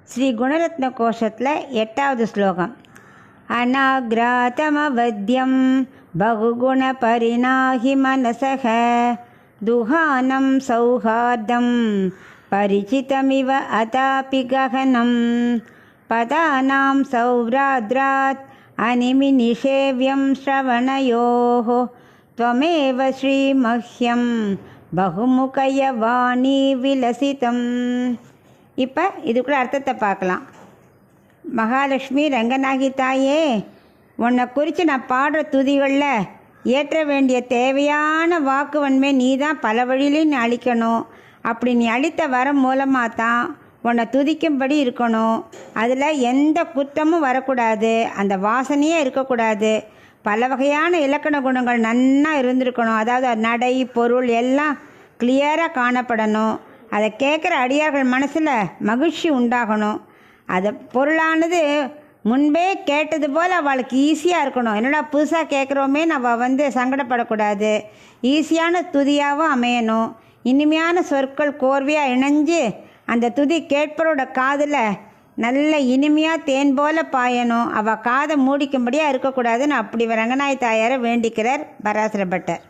ஸ்ரீ குணரத்ன கோஷத்தில் 8வது ஸ்லோகம். அநாக்ராதமவத்யம் பகுகுண பரிணாஹி மனசக துஹானம் சௌஹார்தம் பரிச்சிதமிவ அதாபி ககனம் பதானாம் சௌராத்ராத் அனிமிநிஷேவ்யம் ஸ்ரவணயோः त्वमेव ஸ்ரீமஹ்யம் பகுமுகய வாணி விலசிதம். இப்போ இதுக்குள்ள அர்த்தத்தை பார்க்கலாம். மகாலட்சுமி ரங்கநாயகி தாயே, உன்னை குறித்து நான் பாடுற துதிகளில் ஏற்ற வேண்டிய தேவையான வாக்கு வன்மை நீ தான் பல வழியிலையும் நீ அளிக்கணும். அப்படி நீ அளித்த வரம் மூலமாக தான் உன்னை துதிக்கும்படி இருக்கணும். அதில் எந்த குற்றமும் வரக்கூடாது, அந்த வாசனையே இருக்கக்கூடாது. பல வகையான இலக்கண குணங்கள் நன்னா இருந்திருக்கணும். அதாவது நடை பொருள் எல்லாம் கிளியராக காணப்படணும். அதை கேட்குற அடியார்கள் மனசில் மகிழ்ச்சி உண்டாகணும். அதை பொருளானது முன்பே கேட்டது போல் அவளுக்கு ஈஸியாக இருக்கணும். என்னடா புதுசாக கேட்குறோமே நம்ம சங்கடப்படக்கூடாது. ஈஸியான துதியாகவும் அமையணும். இனிமையான சொற்கள் கோர்வையாக இணைஞ்சு அந்த துதி கேட்பரோட காதில் நல்ல இனிமையாக தேன் போல் பாயணும். அவள் காதை மூடிக்கும்படியாக இருக்கக்கூடாதுன்னு அப்படி ரங்கநாயகி தாயாரை வேண்டிக்கிறார் பராசர பட்டர்.